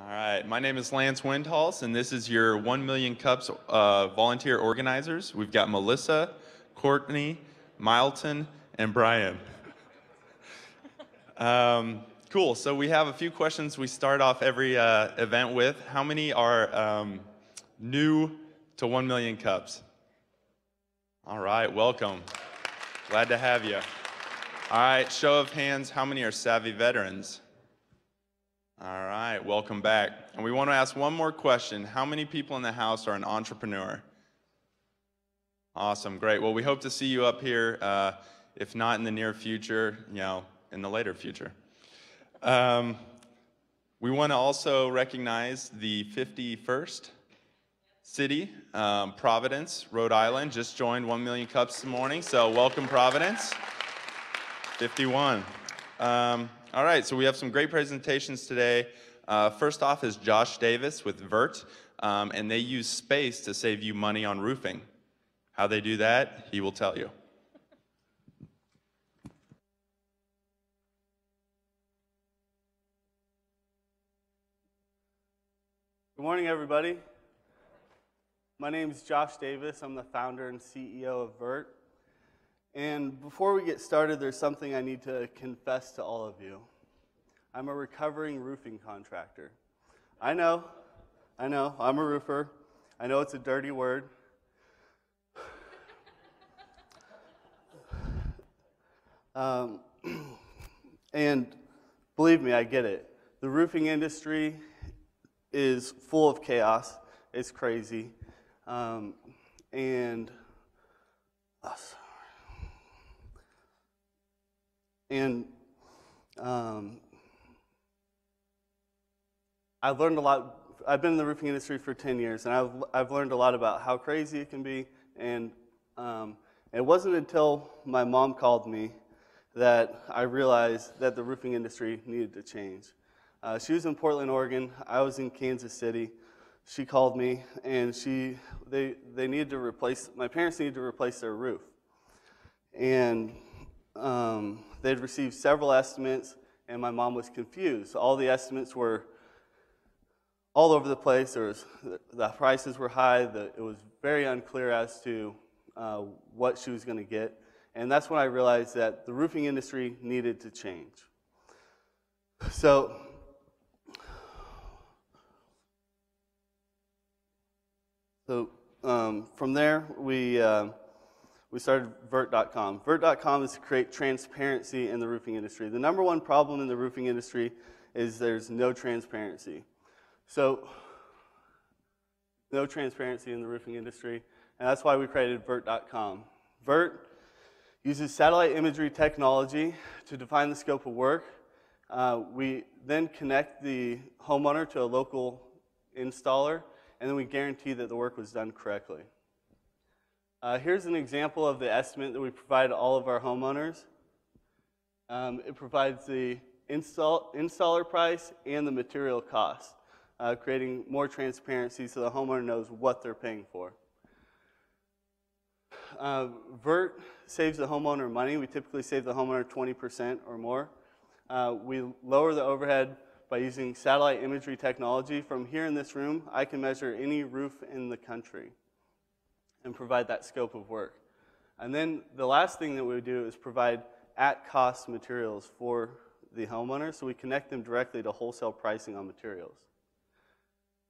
All right, my name is Lance Windhals, and this is your 1 Million Cups volunteer organizers. We've got Melissa, Courtney, Milton, and Brian. Cool, so we have a few questions we start off every event with. How many are new to 1 Million Cups? All right, welcome. Glad to have you. All right, show of hands, how many are Savvy veterans? All right, welcome back. And we want to ask one more question. How many people in the house are an entrepreneur? Awesome, great. Well, we hope to see you up here, if not in the near future, in the later future. We want to also recognize the 51st city, Providence, Rhode Island, just joined 1 Million Cups this morning, so welcome Providence. 51. All right, so we have some great presentations today. First off is Josh Davis with Viirt, and they use space to save you money on roofing. How they do that, he will tell you. Good morning, everybody. My name is Josh Davis. I'm the founder and CEO of Viirt. And before we get started, there's something I need to confess to all of you. I'm a recovering roofing contractor. I know, I'm a roofer. I know it's a dirty word. And believe me, I get it. The roofing industry is full of chaos. It's crazy. I've learned a lot. I've been in the roofing industry for 10 years, and I've learned a lot about how crazy it can be. And it wasn't until my mom called me that I realized that the roofing industry needed to change. She was in Portland, Oregon. I was in Kansas City. She called me, and they needed to replace. My parents needed to replace their roof, and they'd received several estimates, and my mom was confused. All the estimates were all over the place. The prices were high. It was very unclear as to what she was going to get, and that's when I realized that the roofing industry needed to change. So from there, we started Viirt.com. Viirt.com is to create transparency in the roofing industry. The number one problem in the roofing industry is there's no transparency. So, no transparency in the roofing industry, and that's why we created Viirt.com. Viirt uses satellite imagery technology to define the scope of work. We then connect the homeowner to a local installer, and then we guarantee that the work was done correctly. Here's an example of the estimate that we provide to all of our homeowners. It provides the installer price and the material cost, creating more transparency so the homeowner knows what they're paying for. Viirt saves the homeowner money. We typically save the homeowner 20% or more. We lower the overhead by using satellite imagery technology. From here in this room, I can measure any roof in the country and provide that scope of work. And then the last thing that we do is provide at-cost materials for the homeowner, so we connect them directly to wholesale pricing on materials.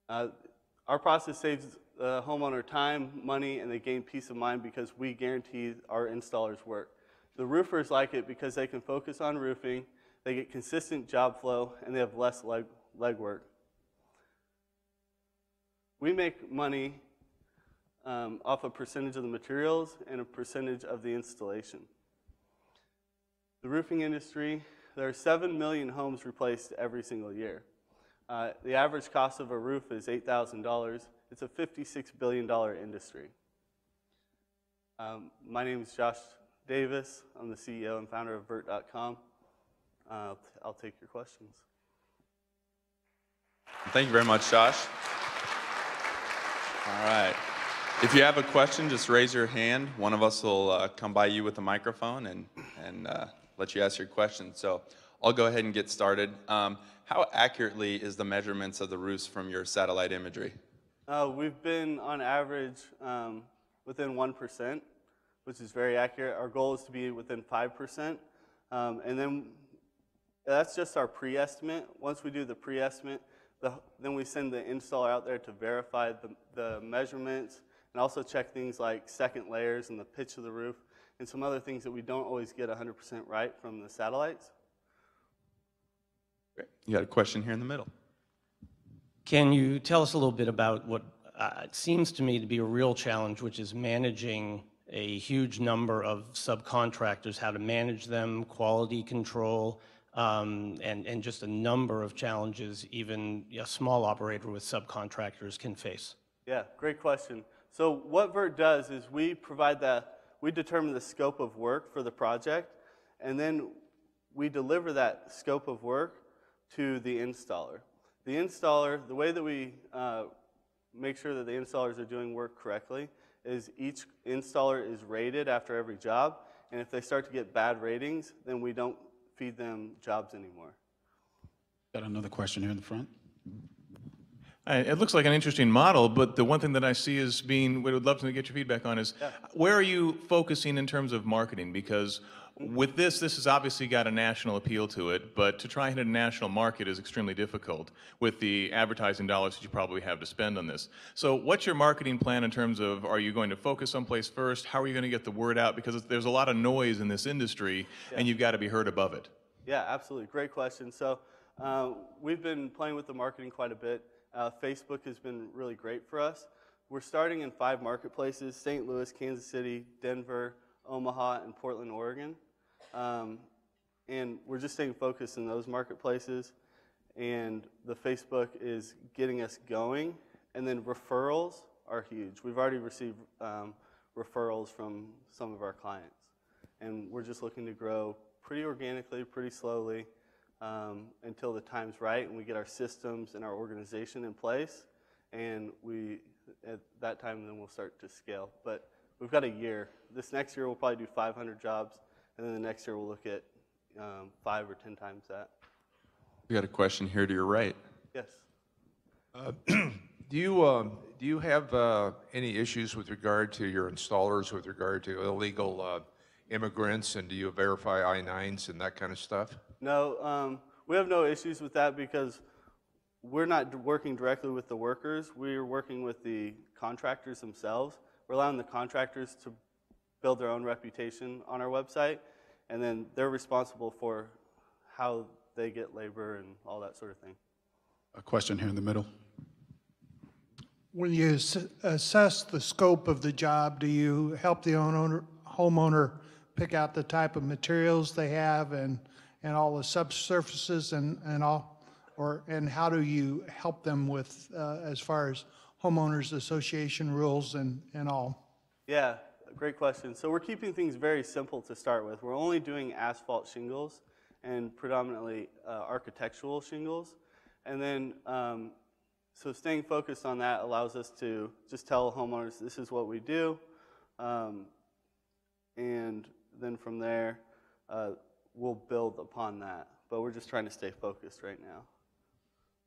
Our process saves the homeowner time, money, and they gain peace of mind because we guarantee our installers work. The roofers like it because they can focus on roofing, they get consistent job flow, and they have less legwork. We make money off a percentage of the materials and a percentage of the installation. The roofing industry, there are 7 million homes replaced every single year. The average cost of a roof is $8,000. It's a $56 billion industry. My name is Josh Davis. I'm the CEO and founder of Viirt.com. I'll take your questions. Thank you very much, Josh. All right. If you have a question, just raise your hand. One of us will come by you with a microphone and let you ask your question. So I'll go ahead and get started. How accurately is the measurements of the roofs from your satellite imagery? We've been on average within 1%, which is very accurate. Our goal is to be within 5%. And then that's just our pre-estimate. Once we do the pre-estimate, then we send the installer out there to verify the measurements and also check things like second layers and the pitch of the roof and some other things that we don't always get 100% right from the satellites. Great. You got a question here in the middle. Can you tell us a little bit about what seems to me to be a real challenge, which is managing a huge number of subcontractors, how to manage them, quality control, and just a number of challenges even a small operator with subcontractors can face? Yeah, great question. So what Viirt does is we determine the scope of work for the project, and then we deliver that scope of work to the installer. The installer, the way that we make sure that the installers are doing work correctly is each installer is rated after every job, and if they start to get bad ratings, then we don't feed them jobs anymore. Got another question here in the front. It looks like an interesting model, but the one thing that I see as being, what I would love to get your feedback on is, where are you focusing in terms of marketing? Because with this has obviously got a national appeal to it, but to try and hit a national market is extremely difficult with the advertising dollars that you probably have to spend on this. So what's your marketing plan in terms of, are you going to focus someplace first? How are you going to get the word out? Because there's a lot of noise in this industry, and you've got to be heard above it. Yeah, absolutely. Great question. So we've been playing with the marketing quite a bit. Facebook has been really great for us. We're starting in 5 marketplaces: St. Louis, Kansas City, Denver, Omaha, and Portland, Oregon. And we're just staying focused in those marketplaces. And the Facebook is getting us going. And then referrals are huge. We've already received referrals from some of our clients. And we're just looking to grow pretty organically, pretty slowly, until the time's right and we get our systems and our organization in place. And at that time, then we'll start to scale. But we've got a year. This next year, we'll probably do 500 jobs. And then the next year, we'll look at 5 or 10 times that. We got a question here to your right. Yes. Do you have any issues with regard to your installers with regard to illegal immigrants, and do you verify I-9s and that kind of stuff? No, we have no issues with that because we're not working directly with the workers. We're working with the contractors themselves. We're allowing the contractors to build their own reputation on our website, and then they're responsible for how they get labor and all that sort of thing. A question here in the middle. When you assess the scope of the job, do you help the homeowner pick out the type of materials they have and all the subsurfaces and all, and how do you help them with as far as homeowners association rules and all? Yeah, great question. So we're keeping things very simple to start with. We're only doing asphalt shingles and predominantly architectural shingles. And then, so staying focused on that allows us to just tell homeowners this is what we do. And then from there, we'll build upon that. But we're just trying to stay focused right now.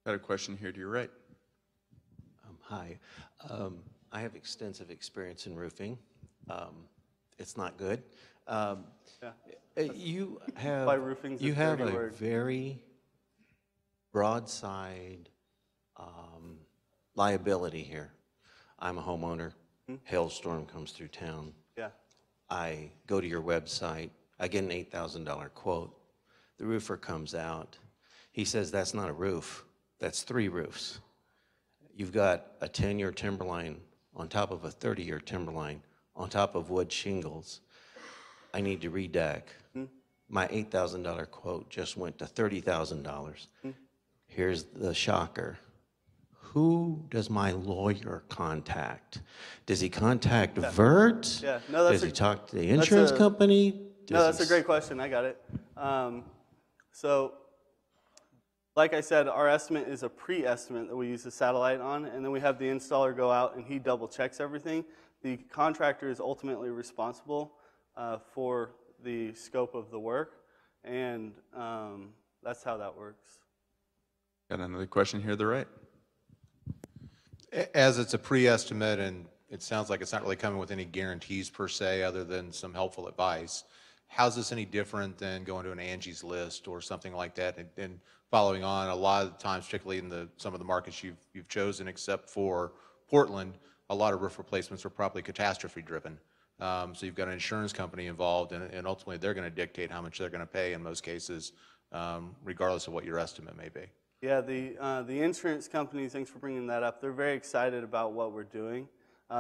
Got a question here to your right. Hi. I have extensive experience in roofing. It's not good. You have, Why roofing's a dirty a word. very broadside liability here. I'm a homeowner. Hailstorm comes through town. Yeah. I go to your website. I get an $8,000 quote. The roofer comes out. He says, that's not a roof. That's 3 roofs. You've got a 10-year timberline on top of a 30-year timberline on top of wood shingles. I need to redeck. My $8,000 quote just went to $30,000. Here's the shocker. Who does my lawyer contact? Does he contact Viirt? Yeah. No, does he talk to the insurance company? No, that's a great question. I got it. So, like I said, our estimate is a pre-estimate that we use the satellite on, and then we have the installer go out and he double checks everything. The contractor is ultimately responsible for the scope of the work, and that's how that works. Got another question here to the right. As it's a pre-estimate, and it sounds like it's not really coming with any guarantees per se, other than some helpful advice, how's this any different than going to an Angie's List or something like that? And following on, a lot of the times, particularly in some of the markets you've chosen, except for Portland, a lot of roof replacements are probably catastrophe-driven. So you've got an insurance company involved, and ultimately they're going to dictate how much they're going to pay in most cases, regardless of what your estimate may be. Yeah, the insurance companies, thanks for bringing that up, they're very excited about what we're doing.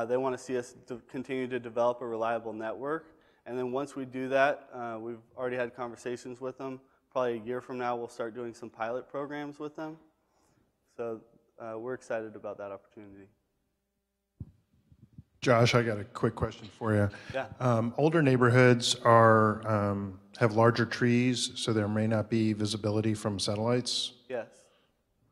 They want to see us continue to develop a reliable network. And then once we do that, we've already had conversations with them. Probably a year from now, we'll start doing some pilot programs with them. So we're excited about that opportunity. Josh, I got a quick question for you. Yeah. Older neighborhoods are have larger trees, so there may not be visibility from satellites. Yes.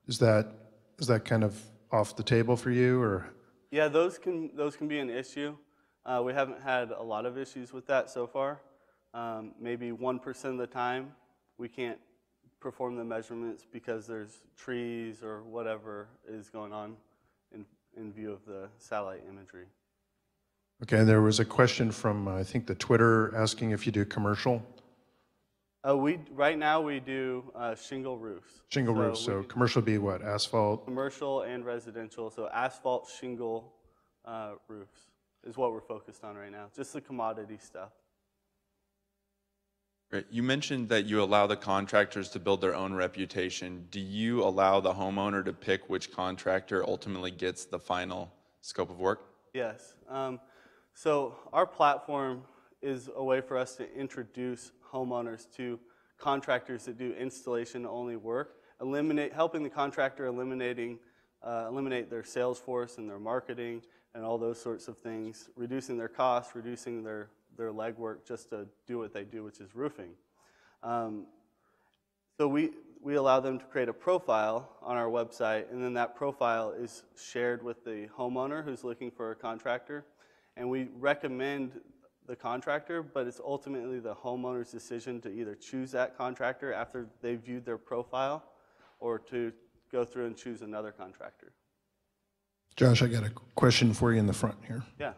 Is that kind of off the table for you, or? Yeah, those can be an issue. We haven't had a lot of issues with that so far. Maybe 1% of the time we can't perform the measurements because there's trees or whatever is going on in view of the satellite imagery. Okay, there was a question from, I think, the Twitter asking if you do commercial. Right now we do shingle roofs. Shingle roofs, so commercial would be what, asphalt? Commercial and residential, so asphalt shingle roofs is what we're focused on right now, just the commodity stuff. Great. You mentioned that you allow the contractors to build their own reputation. Do you allow the homeowner to pick which contractor ultimately gets the final scope of work? Yes. So our platform is a way for us to introduce homeowners to contractors that do installation-only work, helping the contractor eliminate their sales force and their marketing and all those sorts of things, reducing their costs, reducing their legwork just to do what they do, which is roofing. So we allow them to create a profile on our website, and then that profile is shared with the homeowner who's looking for a contractor. And we recommend the contractor, but it's ultimately the homeowner's decision to either choose that contractor after they've viewed their profile or to go through and choose another contractor. Josh, I got a question for you in the front here. Yeah.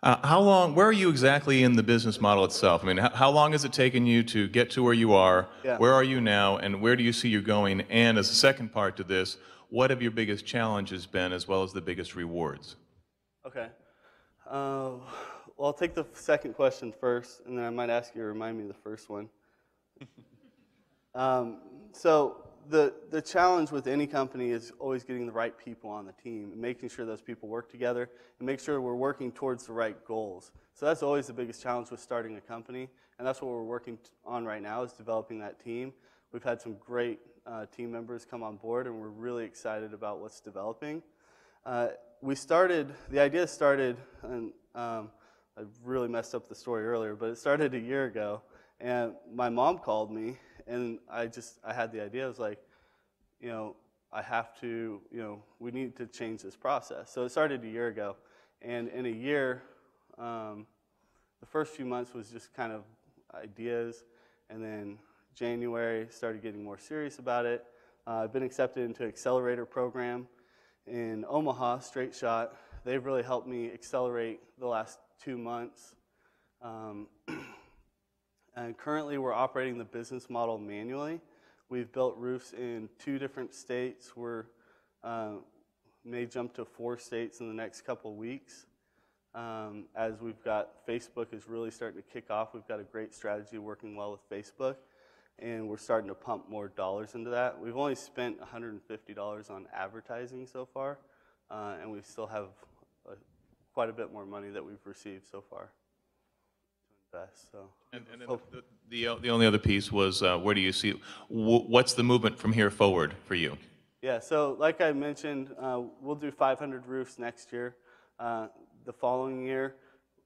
Where are you exactly in the business model itself? I mean, how long has it taken you to get to where you are? Yeah. Where are you now, and where do you see you going? And as a second part to this, what have your biggest challenges been as well as the biggest rewards? Okay. Well, I'll take the second question first, and then I might ask you to remind me of the first one. So the challenge with any company is always getting the right people on the team and making sure those people work together and make sure we're working towards the right goals. So that's always the biggest challenge with starting a company, and that's what we're working on right now is developing that team. We've had some great team members come on board, and we're really excited about what's developing. The idea started, and I really messed up the story earlier, but it started a year ago, and my mom called me, and I had the idea. I was like, I have to, we need to change this process. So it started a year ago, and in a year, the first few months was just kind of ideas, and then January started getting more serious about it. I've been accepted into an accelerator program in Omaha, Straight Shot. They've really helped me accelerate the last 2 months. And currently we're operating the business model manually. We've built roofs in 2 different states. We're may jump to 4 states in the next couple of weeks. As we've got, Facebook is really starting to kick off. We've got a great strategy working well with Facebook, and we're starting to pump more dollars into that. We've only spent $150 on advertising so far, and we still have quite a bit more money that we've received so far to invest. So. And then the only other piece was where do you see, what's the movement from here forward for you? Yeah, so like I mentioned, we'll do 500 roofs next year. The following year,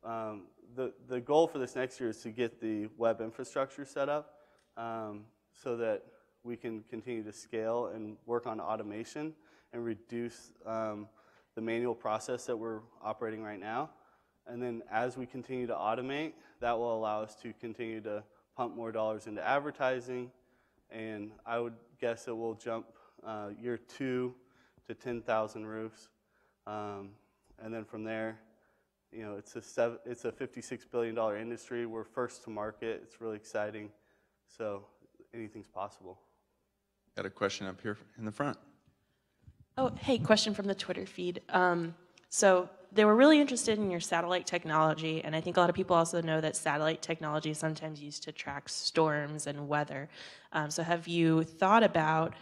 the goal for this next year is to get the web infrastructure set up so that we can continue to scale and work on automation and reduce the manual process that we're operating right now. And then as we continue to automate, that will allow us to continue to pump more dollars into advertising and I would guess it will jump year 2 to 10,000 roofs, and then from there, you know, it's a $56 billion industry. We're first to market. It's really exciting, so anything's possible. Got a question up here in the front. Oh, hey, question from the Twitter feed. So they were really interested in your satellite technology, and I think a lot of people also know that satellite technology is sometimes used to track storms and weather. So have you thought about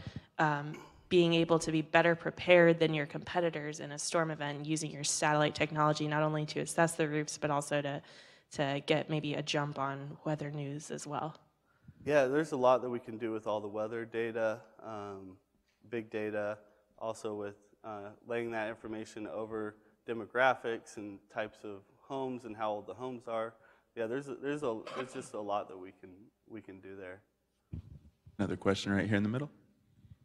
being able to be better prepared than your competitors in a storm event using your satellite technology, not only to assess the roofs, but also to get maybe a jump on weather news as well? Yeah, there's a lot that we can do with all the weather data, big data, also with laying that information over demographics and types of homes and how old the homes are. Yeah, there's just a lot that we can do there. Another question right here in the middle.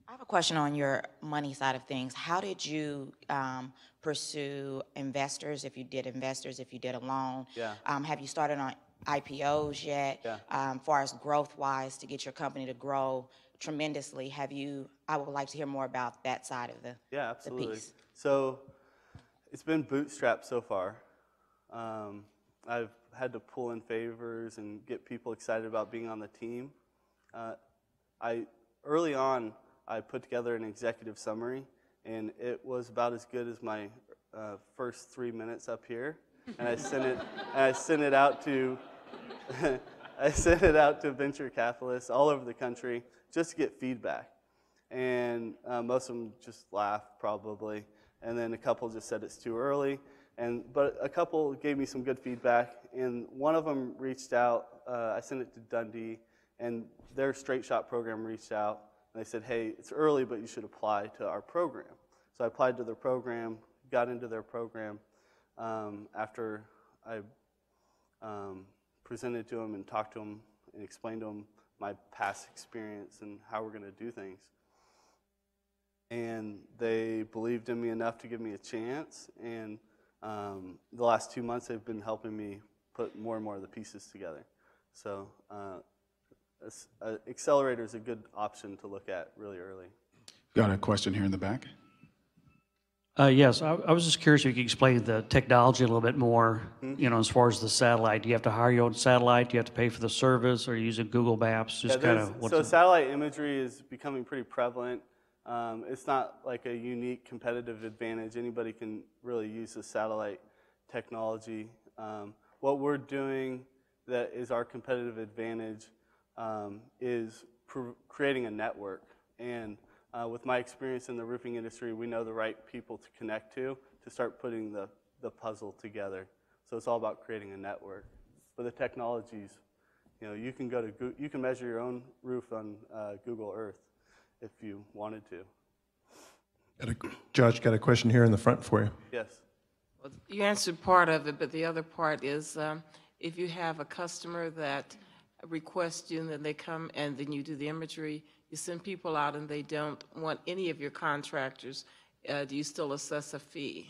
I have a question on your money side of things. How did you pursue investors, if you did a loan? Yeah. Have you started on IPOs yet? Yeah. As far as growth-wise, to get your company to grow tremendously, I would like to hear more about that side of the absolutely. piece. So it's been bootstrapped so far. I've had to pull in favors and get people excited about being on the team. Early on, I put together an executive summary, and it was about as good as my first 3 minutes up here. And I sent it out to venture capitalists all over the country just to get feedback. And most of them just laughed probably, and then a couple just said it's too early. But a couple gave me some good feedback, and one of them reached out. I sent it to Dundee, and their Straight Shot program reached out. And they said, hey, it's early, but you should apply to our program. So I applied to their program, got into their program after I presented to them and talked to them and explained to them my past experience and how we're going to do things. And they believed in me enough to give me a chance. And the last 2 months, they've been helping me put more and more of the pieces together. So accelerator is a good option to look at really early. Got a question here in the back. Yes, I was just curious if you could explain the technology a little bit more, you know, as far as the satellite. Do you have to hire your own satellite? Do you have to pay for the service, or using Google Maps? Just so satellite imagery is becoming pretty prevalent. It's not like a unique competitive advantage. Anybody can really use the satellite technology. What we're doing that is our competitive advantage is creating a network. And with my experience in the roofing industry, we know the right people to connect to start putting the puzzle together. So it's all about creating a network. But the technologies, you know, you can measure your own roof on Google Earth if you wanted to. Josh, got a question here in the front for you. Yes. Well, you answered part of it, but the other part is if you have a customer that requests you and then they come and then you do the imagery, you send people out and they don't want any of your contractors, do you still assess a fee?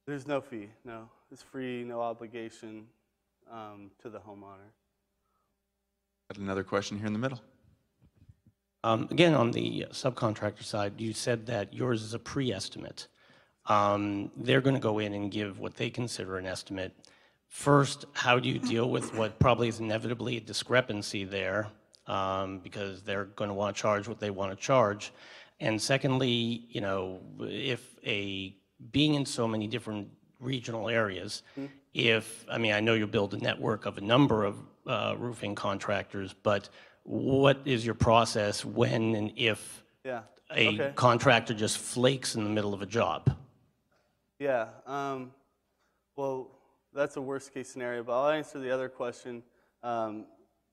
There's no fee, no. It's free, no obligation to the homeowner. Got another question here in the middle. Again, on the subcontractor side, you said that yours is a pre-estimate. They're going to go in and give what they consider an estimate. First, how do you deal with what probably is inevitably a discrepancy there, because they're going to want to charge what they want to charge? And secondly, you know, being in so many different regional areas, I know you build a network of a number of roofing contractors, but what is your process when and if a contractor just flakes in the middle of a job? Yeah, well, that's a worst case scenario, but I'll answer the other question.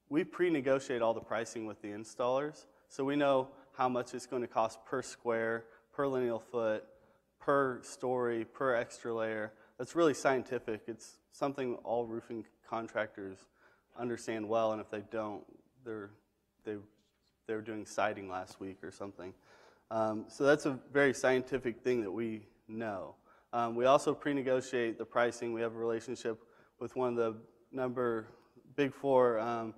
We pre-negotiate all the pricing with the installers, so we know how much it's going to cost per square, per lineal foot, per story, per extra layer. That's really scientific. It's something all roofing contractors understand well, and if they don't, they were doing siding last week or something. So that's a very scientific thing that we know. We also pre-negotiate the pricing. We have a relationship with one of the big four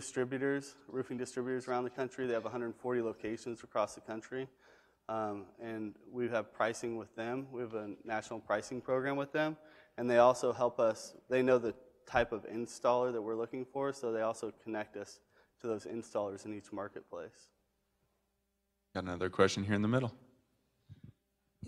distributors, roofing distributors around the country. They have 140 locations across the country. And we have pricing with them. We have a national pricing program with them. And they also help us, they know the type of installer that we're looking for, so they also connect us to those installers in each marketplace. Got another question here in the middle.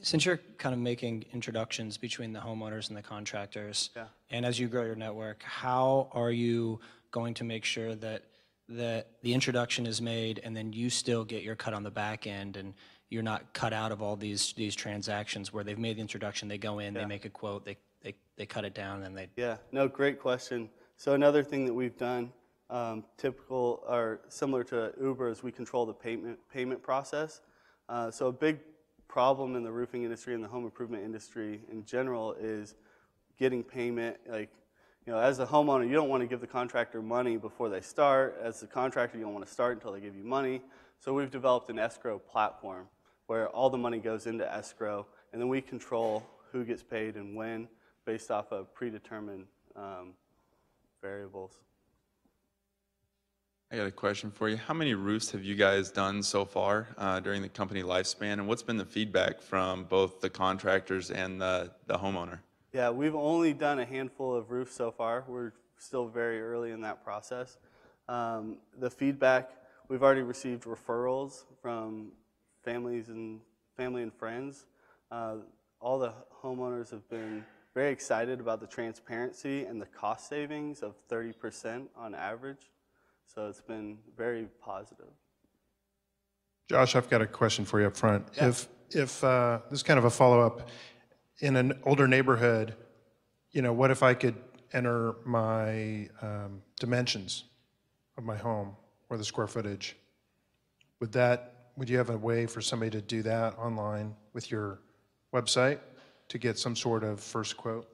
Since you're kind of making introductions between the homeowners and the contractors, Yeah. and as you grow your network, how are you going to make sure that the introduction is made and then you still get your cut on the back end and you're not cut out of all these transactions where they've made the introduction, they go in, they make a quote, they cut it down, and they... Yeah, no, great question. So another thing that we've done, typical or similar to Uber, is we control the payment process. So a big problem in the roofing industry and the home improvement industry in general is getting payment. Like, you know, as a homeowner, you don't want to give the contractor money before they start. As the contractor, you don't want to start until they give you money. So we've developed an escrow platform where all the money goes into escrow, and then we control who gets paid and when based off of predetermined variables. I got a question for you. How many roofs have you guys done so far during the company lifespan, and what's been the feedback from both the contractors and the homeowner? Yeah, we've only done a handful of roofs so far. We're still very early in that process. The feedback, we've already received referrals from family and friends. All the homeowners have been very excited about the transparency and the cost savings of 30% on average. So it's been very positive. Josh, I've got a question for you up front. Yeah. If this is kind of a follow-up, in an older neighborhood, you know, what if I could enter my dimensions of my home or the square footage? Would you have a way for somebody to do that online with your website to get some sort of first quote?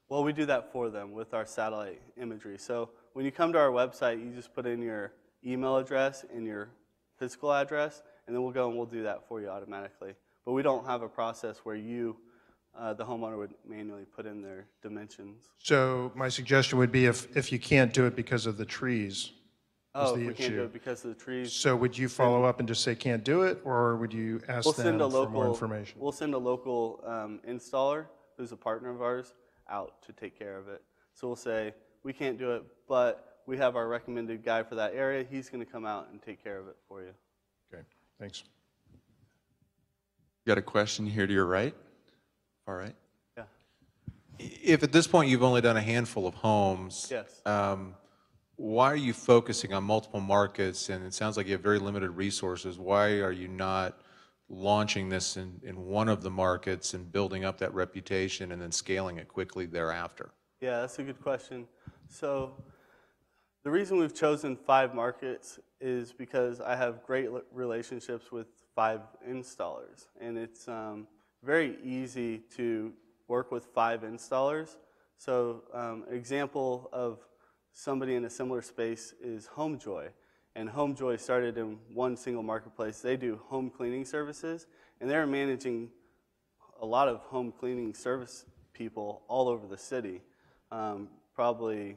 Well, we do that for them with our satellite imagery. So when you come to our website, you just put in your email address and your physical address, and then we'll go and we'll do that for you automatically. But we don't have a process where you, the homeowner, would manually put in their dimensions. So my suggestion would be if you can't do it because of the trees, Oh, is the if we can't do issue. it because of the trees. So would you follow up and just say can't do it, or would you ask them for more information? We'll send a local installer who's a partner of ours out to take care of it. So we'll say, we can't do it, but we have our recommended guy for that area. He's going to come out and take care of it for you. Okay, thanks. You got a question here to your right? All right. Yeah. If at this point you've only done a handful of homes, Yes. Why are you focusing on multiple markets? And it sounds like you have very limited resources. Why are you not launching this in one of the markets and building up that reputation and then scaling it quickly thereafter? Yeah, that's a good question. So the reason we've chosen 5 markets is because I have great relationships with 5 installers. And it's very easy to work with 5 installers. So an example of somebody in a similar space is HomeJoy. And HomeJoy started in one single marketplace. They do home cleaning services, and they're managing a lot of home cleaning service people all over the city, probably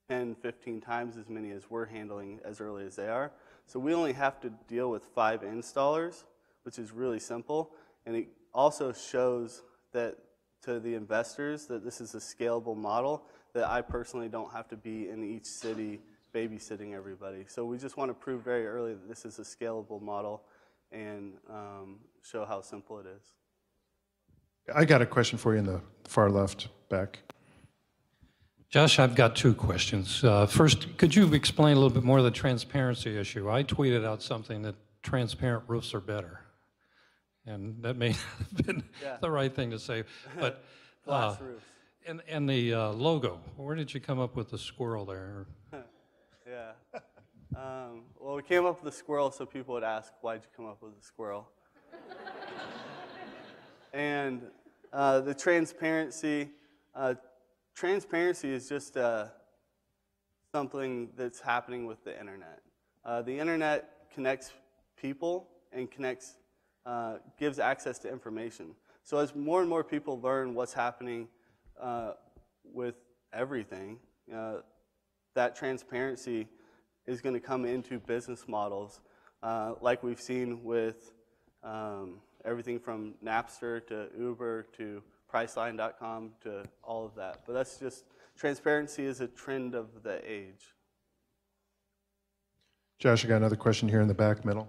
10, 15 times as many as we're handling as early as they are. So we only have to deal with 5 installers, which is really simple. And it also shows that to the investors that this is a scalable model, that I personally don't have to be in each city babysitting everybody. So we just want to prove very early that this is a scalable model and show how simple it is. I got a question for you in the far left back. Josh, I've got 2 questions. First, could you explain a little bit more of the transparency issue? I tweeted out something that transparent roofs are better. And that may have been the right thing to say. But glass roofs. And the logo, where did you come up with the squirrel there? Yeah. Well, we came up with the squirrel so people would ask, why'd you come up with the squirrel? And the transparency is just something that's happening with the internet. The internet connects people and gives access to information. So as more and more people learn what's happening with everything, that transparency is going to come into business models, like we've seen with everything from Napster to Uber to Priceline.com to all of that. But that's just, transparency is a trend of the age. Josh, I got another question here in the back middle.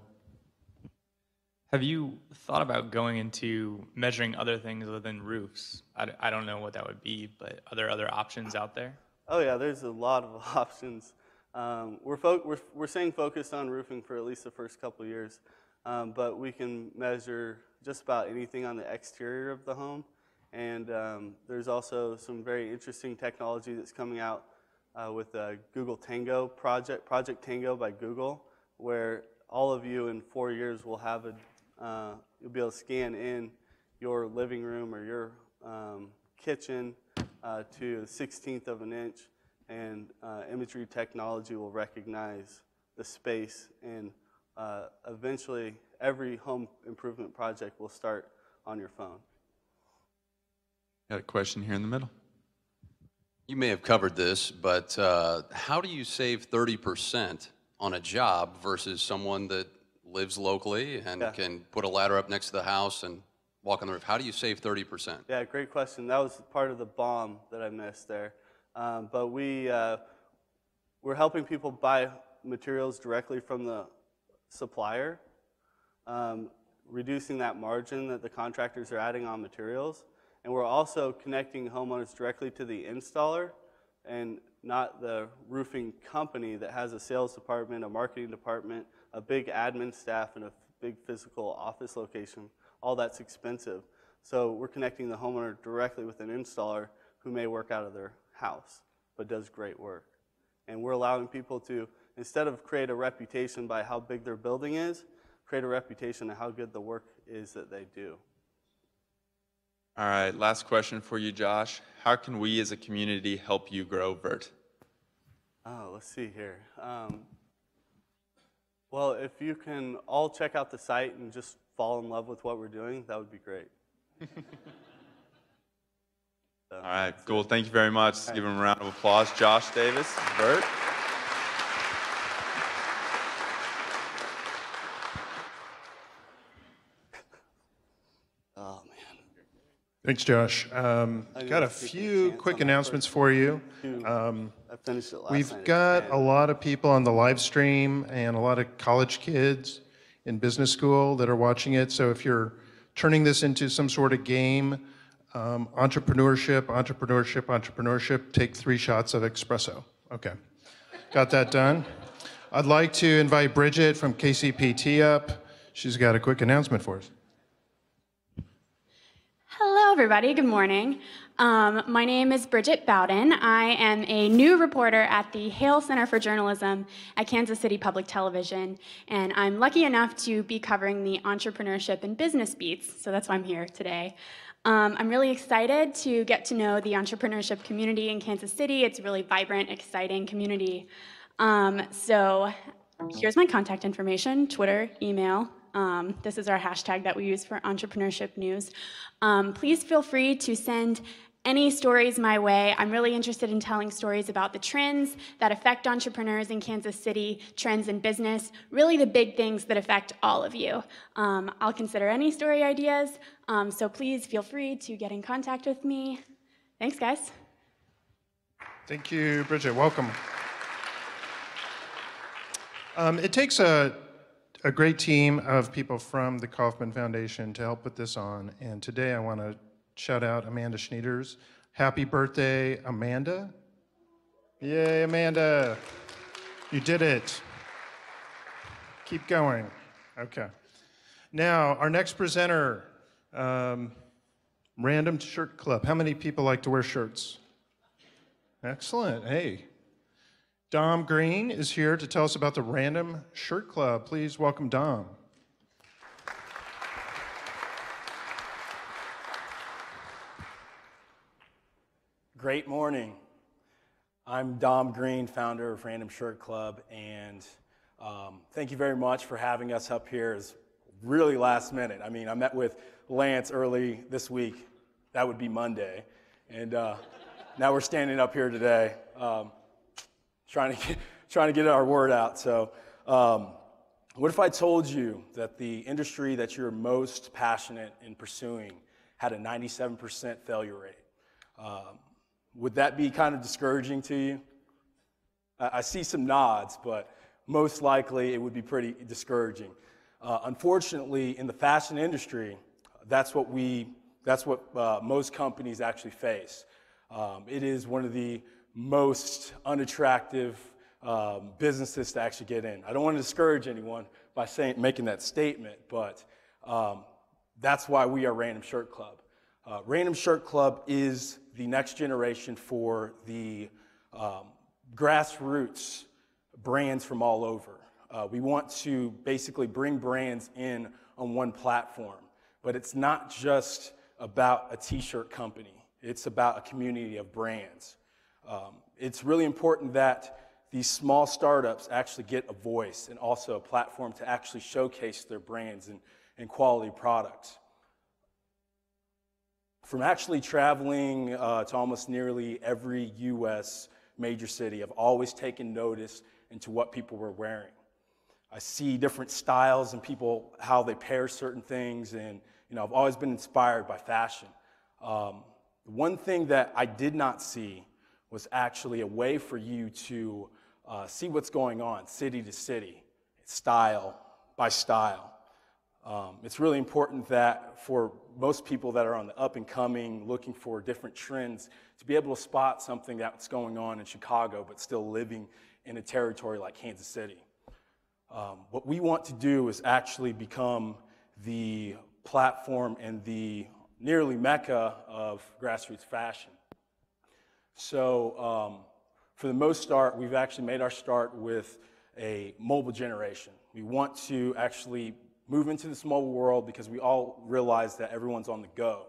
Have you thought about going into measuring other things other than roofs? I don't know what that would be, but are there other options out there? Oh yeah, there's a lot of options. We're staying focused on roofing for at least the first couple of years, but we can measure just about anything on the exterior of the home. And there's also some very interesting technology that's coming out with the Google Tango project, Project Tango by Google, where all of you in 4 years will have you'll be able to scan in your living room or your kitchen to the 16th of an inch, and imagery technology will recognize the space, and eventually every home improvement project will start on your phone. Got a question here in the middle. You may have covered this, but how do you save 30% on a job versus someone that lives locally and can put a ladder up next to the house and walk on the roof? How do you save 30%? Yeah, great question. That was part of the bomb that I missed there. But we're helping people buy materials directly from the supplier, reducing that margin that the contractors are adding on materials. And we're also connecting homeowners directly to the installer and not the roofing company that has a sales department, a marketing department, a big admin staff, and a big physical office location. All that's expensive. So we're connecting the homeowner directly with an installer who may work out of their house, but does great work. And we're allowing people to, instead of create a reputation by how big their building is, create a reputation of how good the work is that they do. All right, last question for you, Josh. How can we as a community help you grow Viirt? Oh, let's see here. Well, if you can all check out the site and just fall in love with what we're doing, that would be great. All right, cool. Thank you very much. Let's give him a round of applause. Josh Davis, Viirt. Oh, man. Thanks, Josh. Got a few quick announcements for you. I finished it last We've night. got a lot of people on the live stream and a lot of college kids in business school that are watching it. So if you're turning this into some sort of game, entrepreneurship, take 3 shots of espresso. Okay, got that done. I'd like to invite Bridget from KCPT up. She's got a quick announcement for us. Hello, everybody. Good morning. My name is Bridget Bowden. I am a new reporter at the Hale Center for Journalism at Kansas City Public Television, and I'm lucky enough to be covering the entrepreneurship and business beats, so that's why I'm here today. I'm really excited to get to know the entrepreneurship community in Kansas City. It's a really vibrant, exciting community. So here's my contact information: Twitter, email. This is our hashtag that we use for entrepreneurship news. Please feel free to send any stories my way. I'm really interested in telling stories about the trends that affect entrepreneurs in Kansas City, trends in business, really the big things that affect all of you. I'll consider any story ideas, so please feel free to get in contact with me. Thanks, guys. Thank you, Bridget. Welcome. It takes a great team of people from the Kauffman Foundation to help put this on, and today I want to shout out Amanda Schneiders. Happy birthday, Amanda. Yay, Amanda. You did it. Keep going. Okay. Now, our next presenter, Random Shirt Club. How many people like to wear shirts? Excellent. Hey. Dom Green is here to tell us about the Random Shirt Club. Please welcome Dom. Great morning. I'm Dom Green, founder of Random Shirt Club, and thank you very much for having us up here. It's really last minute. I mean, I met with Lance early this week. That would be Monday. And now we're standing up here today. trying to get our word out. So what if I told you that the industry that you're most passionate in pursuing had a 97% failure rate? Would that be kind of discouraging to you? I see some nods, but most likely it would be pretty discouraging. Unfortunately, in the fashion industry, that's what most companies actually face. It is one of the most unattractive businesses to actually get in. I don't want to discourage anyone by making that statement, but that's why we are Random Shirt Club. Random Shirt Club is the next generation for the grassroots brands from all over. We want to basically bring brands in on one platform, but it's not just about a t-shirt company. It's about a community of brands. It's really important that these small startups actually get a voice and also a platform to actually showcase their brands and quality products. From actually traveling to almost nearly every U.S. major city, I've always taken notice into what people were wearing. I see different styles and people, how they pair certain things, and I've always been inspired by fashion. One thing that I did not see was actually a way for you to see what's going on city to city, style by style. It's really important that for most people that are on the up and coming, looking for different trends, to be able to spot something that's going on in Chicago, but still living in a territory like Kansas City. What we want to do is actually become the platform and the nearly mecca of grassroots fashion. So for the most start, we've actually made our start with a mobile generation. We want to actually move into this mobile world because we all realize that everyone's on the go.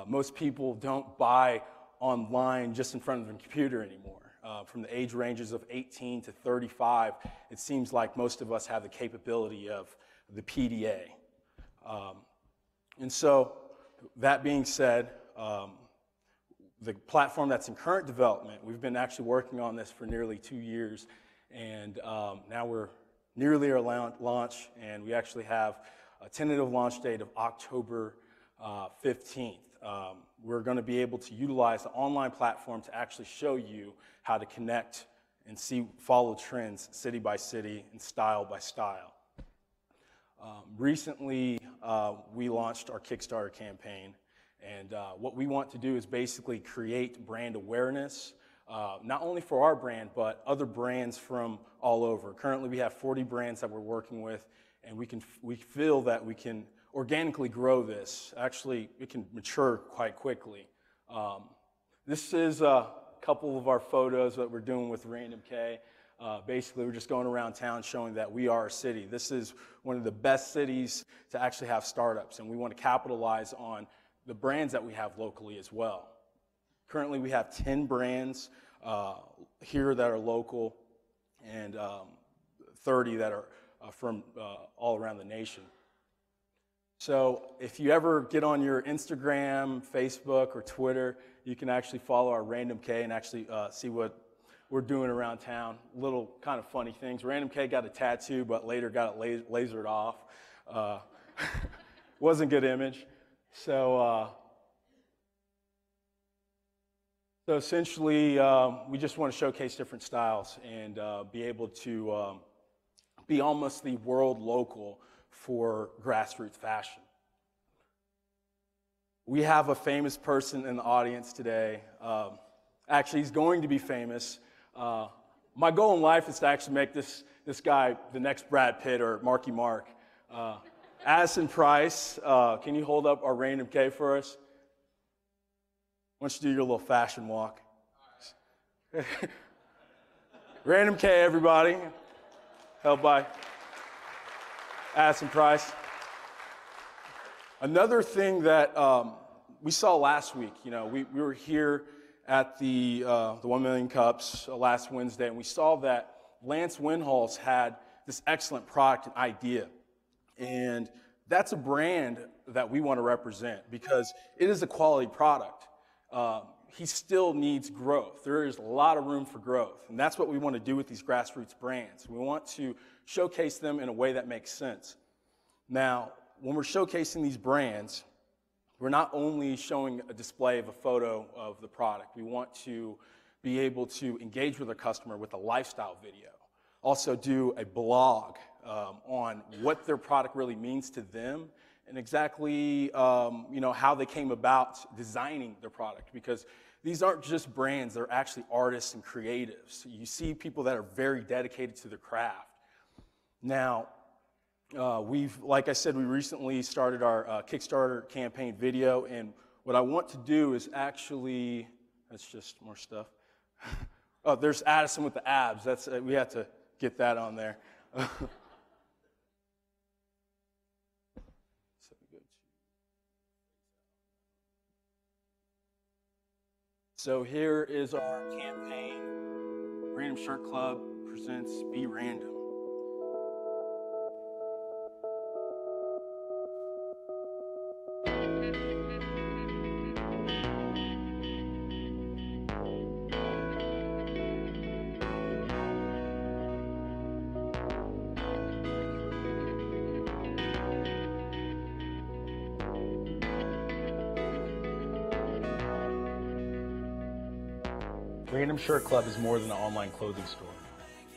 Most people don't buy online just in front of their computer anymore. From the age ranges of 18 to 35, it seems like most of us have the capability of the PDA. And so, that being said, the platform that's in current development, we've been actually working on this for nearly 2 years, and now we're nearly our launch, and we actually have a tentative launch date of October 15th. We're going to be able to utilize the online platform to actually show you how to connect and follow trends city by city and style by style. Recently, we launched our Kickstarter campaign, and what we want to do is basically create brand awareness, not only for our brand, but other brands from all over. Currently, we have 40 brands that we're working with, and we feel that we can organically grow this. Actually, it can mature quite quickly. This is a couple of our photos that we're doing with Random K. Basically, we're just going around town showing that we are a city. This is one of the best cities to actually have startups, and we want to capitalize on the brands that we have locally as well. Currently, we have 10 brands here that are local and 30 that are from all around the nation. So if you ever get on your Instagram, Facebook, or Twitter, you can actually follow our Random K and actually see what we're doing around town. Little kind of funny things. Random K got a tattoo, but later got it lasered off. Wasn't a good image. So essentially, we just want to showcase different styles and be able to be almost the world local for grassroots fashion. We have a famous person in the audience today. Actually, he's going to be famous. My goal in life is to actually make this guy the next Brad Pitt or Marky Mark. Addison Price, can you hold up our Random K for us? Why don't you do your little fashion walk? Random K, everybody. Held by Addison Price. Another thing that we saw last week, we were here at the 1 Million Cups last Wednesday, and we saw that Lance Winhalls had this excellent product and idea. And that's a brand that we want to represent because it is a quality product. he still needs growth. There is a lot of room for growth, and that's what we want to do with these grassroots brands. We want to showcase them in a way that makes sense. Now, when we're showcasing these brands, we're not only showing a display of a photo of the product. We want to be able to engage with our customer with a lifestyle video. Also do a blog on what their product really means to them and exactly how they came about designing their product, because these aren't just brands, they're actually artists and creatives. You see people that are very dedicated to their craft. Now, like I said, we recently started our Kickstarter campaign video, and what I want to do is actually, that's just more stuff. Oh, there's Addison with the abs. We have to get that on there. So here is our campaign. Random Shirt Club presents Be Random. Random Shirt Club is more than an online clothing store.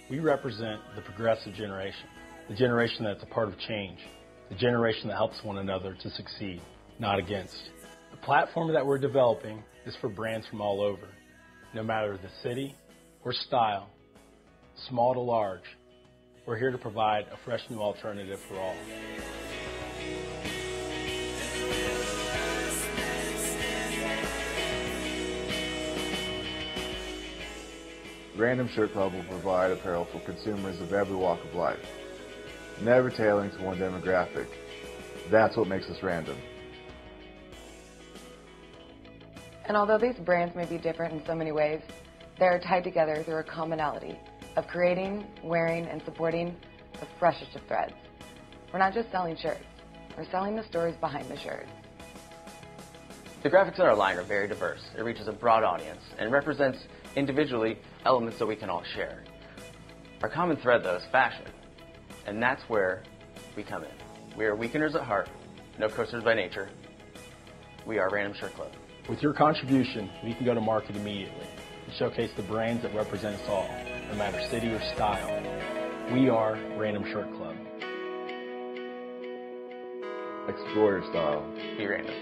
We represent the progressive generation, the generation that's a part of change, the generation that helps one another to succeed, not against. The platform that we're developing is for brands from all over, no matter the city or style, small to large. We're here to provide a fresh new alternative for all. Random Shirt Club will provide apparel for consumers of every walk of life, never tailoring to one demographic. That's what makes us random. And although these brands may be different in so many ways, they are tied together through a commonality of creating, wearing, and supporting the freshest of threads. We're not just selling shirts, we're selling the stories behind the shirts. The graphics on our line are very diverse. It reaches a broad audience and represents individually elements that we can all share. Our common thread, though, is fashion, and that's where we come in. We are weekenders at heart, no coasters by nature. We are Random Shirt Club. With your contribution, we can go to market immediately and showcase the brands that represent us all, no matter city or style. We are Random Shirt Club. Explore your style. Be random.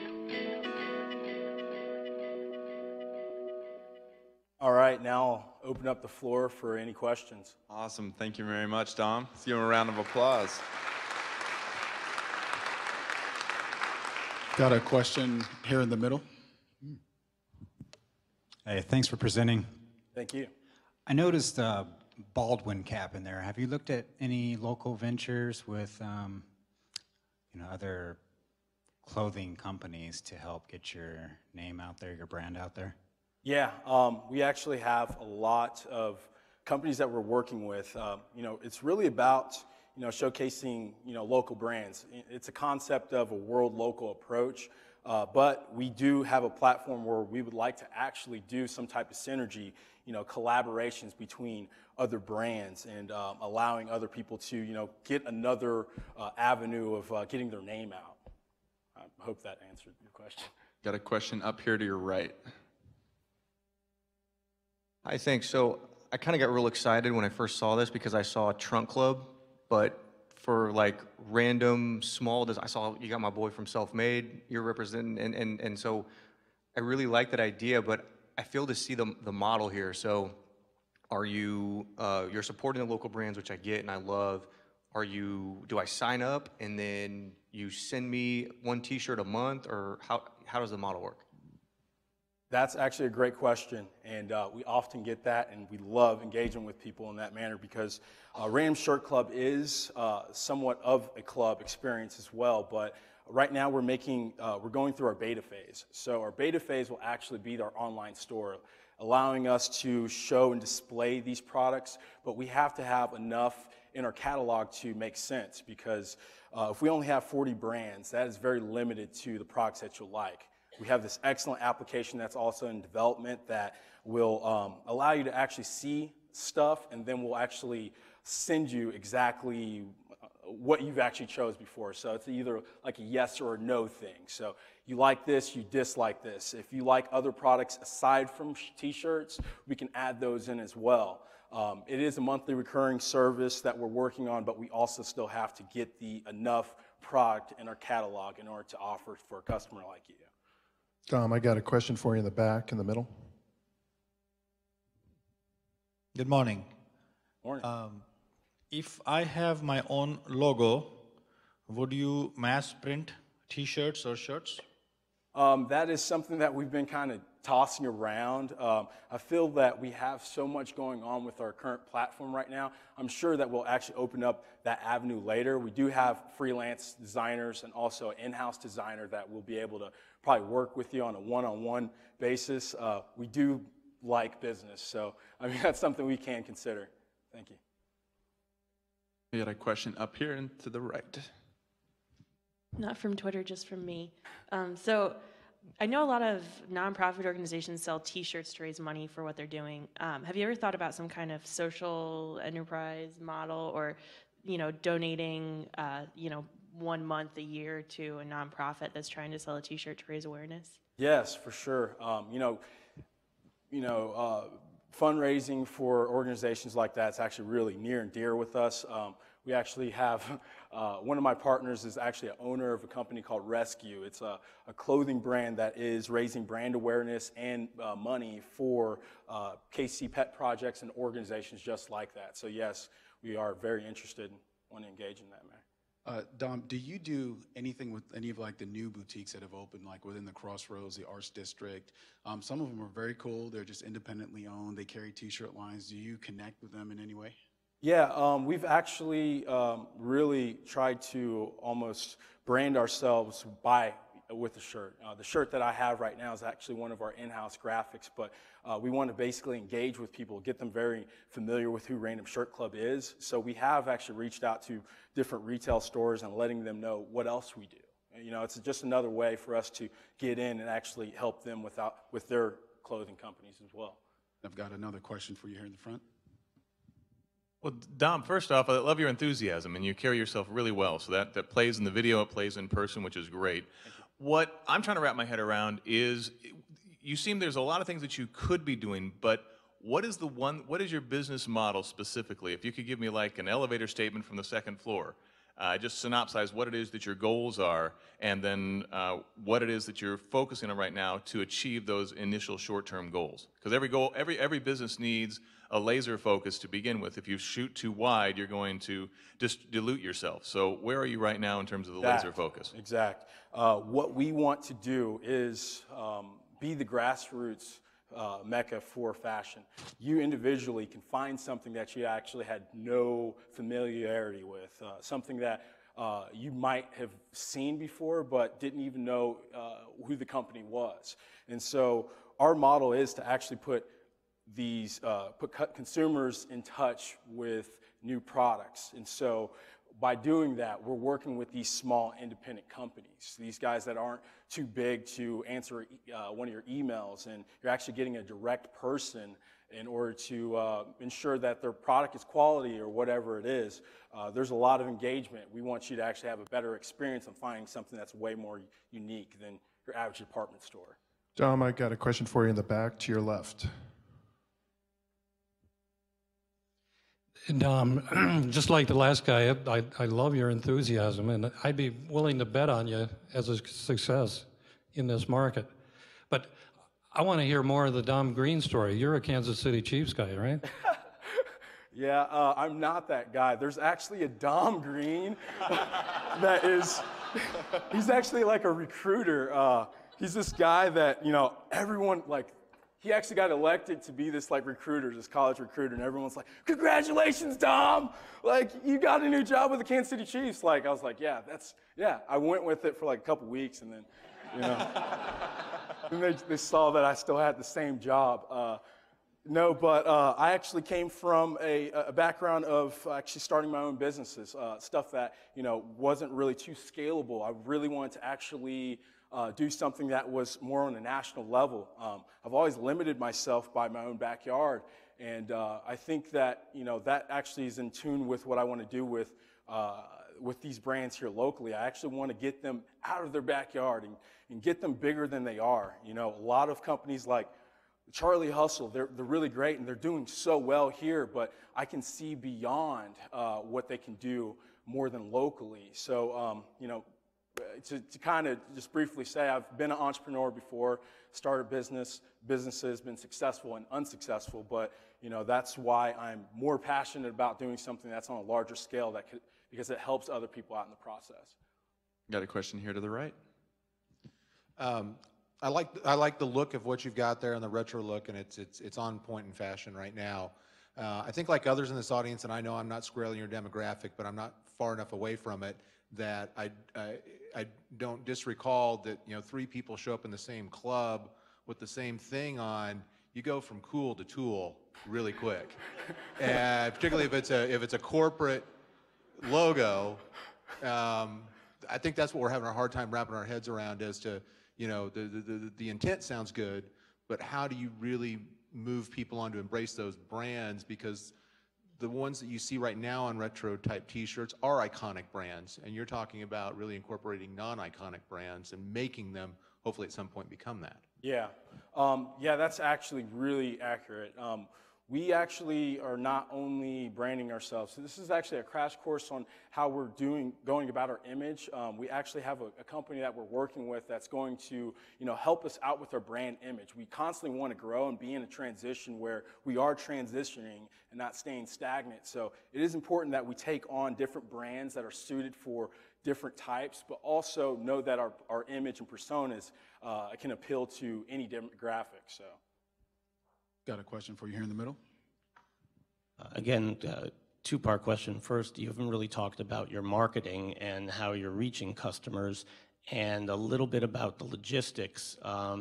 All right, now I'll open up the floor for any questions. Awesome. Thank you very much, Dom. Let's give him a round of applause. Got a question here in the middle. Hey, thanks for presenting. Thank you. I noticed a Baldwin cap in there. Have you looked at any local ventures with other clothing companies to help get your name out there, your brand out there? Yeah, we actually have a lot of companies that we're working with. It's really about showcasing local brands. It's a concept of a world local approach, but we do have a platform where we would like to actually do some type of synergy, collaborations between other brands and allowing other people to get another avenue of getting their name out. I hope that answered your question. Got a question up here to your right. Hi, thanks. So I kind of got real excited when I first saw this because I saw a trunk club, but for like random small, I saw you got my boy from Self-Made, you're representing, and so I really like that idea, but I fail to see the model here. So are you, you're supporting the local brands, which I get and I love. Do I sign up and then you send me one t-shirt a month, or how does the model work? That's actually a great question, and we often get that, and we love engaging with people in that manner because Random Shirt Club is somewhat of a club experience as well, but right now we're going through our beta phase. So our beta phase will actually be our online store, allowing us to show and display these products, but we have to have enough in our catalog to make sense because if we only have 40 brands, that is very limited to the products that you'll like. We have this excellent application that's also in development that will allow you to actually see stuff, and then we'll actually send you exactly what you've actually chose before. So it's either like a yes or a no thing. So you like this, you dislike this. If you like other products aside from t-shirts, we can add those in as well. It is a monthly recurring service that we're working on, but we also still have to get enough product in our catalog in order to offer for a customer like you. Dom, I got a question for you in the back, in the middle. Good morning. Morning. If I have my own logo, would you mass print t-shirts or shirts? That is something that we've been kind of tossing around. I feel that we have so much going on with our current platform right now. I'm sure that we'll actually open up that avenue later. We do have freelance designers and also an in-house designer that will be able to probably work with you on a one-on-one basis. We do like business, so I mean that's something we can consider. Thank you. We had a question up here and to the right. Not from Twitter, just from me. So I know a lot of nonprofit organizations sell t-shirts to raise money for what they're doing. Have you ever thought about some kind of social enterprise model, or, donating, 1 month a year to a nonprofit that's trying to sell a t-shirt to raise awareness? Yes, for sure. Fundraising for organizations like that is actually really near and dear with us. We actually have, one of my partners is actually an owner of a company called Rescue. It's a clothing brand that is raising brand awareness and money for KC pet projects and organizations just like that. So yes, we are very interested and want to engage in that matter. Dom, do you do anything with any of like the new boutiques that have opened, like within the Crossroads, the Arts District? Some of them are very cool. They're just independently owned. They carry t-shirt lines. Do you connect with them in any way? Yeah, we've actually really tried to almost brand ourselves with the shirt. The shirt that I have right now is actually one of our in-house graphics, but we want to basically engage with people, get them very familiar with who Random Shirt Club is. So we have actually reached out to different retail stores and letting them know what else we do. It's just another way for us to get in and actually help them with their clothing companies as well. I've got another question for you here in the front. Well, Dom, first off, I love your enthusiasm, and you carry yourself really well. So that plays in the video, it plays in person, which is great. What I'm trying to wrap my head around is, you seem there's a lot of things that you could be doing, but what is your business model specifically? If you could give me like an elevator statement from the second floor, just synopsize what it is that your goals are, and then what it is that you're focusing on right now to achieve those initial short-term goals. Because every business needs a laser focus to begin with. If you shoot too wide, you're going to just dilute yourself. So where are you right now in terms of the laser focus? Exact. What we want to do is be the grassroots mecca for fashion. You individually can find something that you actually had no familiarity with, something that you might have seen before but didn't even know who the company was. And so our model is to actually put consumers in touch with new products. And so by doing that, we're working with these small independent companies, these guys that aren't too big to answer one of your emails, and you're actually getting a direct person in order to ensure that their product is quality or whatever it is. There's a lot of engagement. We want you to actually have a better experience of finding something that's way more unique than your average department store. Dom, I got a question for you in the back to your left. And just like the last guy, I love your enthusiasm, and I'd be willing to bet on you as a success in this market. But I want to hear more of the Dom Green story. You're a Kansas City Chiefs guy, right? Yeah, I'm not that guy. There's actually a Dom Green that he's actually like a recruiter. He's this guy that, everyone, he actually got elected to be this recruiter, this college recruiter, and everyone's like, "Congratulations, Dom! You got a new job with the Kansas City Chiefs." I was like, "Yeah, I went with it for a couple weeks, and then, and they saw that I still had the same job. No, but I actually came from a background of actually starting my own businesses, stuff that wasn't really too scalable. I really wanted to actually do something that was more on a national level. I've always limited myself by my own backyard, and I think that that actually is in tune with what I want to do with these brands here locally. I actually want to get them out of their backyard and get them bigger than they are. A lot of companies like Charlie Hustle, they're really great and they're doing so well here, but I can see beyond what they can do more than locally. So, to kind of just briefly say, I've been an entrepreneur before, started businesses, been successful and unsuccessful, but that's why I'm more passionate about doing something that's on a larger scale because it helps other people out in the process. Got a question here to the right. I like the look of what you've got there and the retro look, and it's on point in fashion right now. I think like others in this audience, and I know I'm not squarely in your demographic, but I'm not far enough away from it that I don't disrecall that 3 people show up in the same club with the same thing on. You go from cool to tool really quick, and particularly if it's a corporate logo. I think that's what we're having a hard time wrapping our heads around as to. The intent sounds good, but how do you really move people on to embrace those brands? Because the ones that you see right now on retro type t-shirts are iconic brands, and you're talking about really incorporating non-iconic brands and making them hopefully at some point become that. Yeah, that's actually really accurate. We actually are not only branding ourselves, so this is actually a crash course on how we're going about our image. We actually have a company that we're working with that's going to help us out with our brand image. We constantly want to grow and be in a transition where we are transitioning and not staying stagnant. So it is important that we take on different brands that are suited for different types, but also know that our image and personas can appeal to any demographic. So. Got a question for you here in the middle. Again, two-part question. First, you haven't really talked about your marketing and how you're reaching customers, and a little bit about the logistics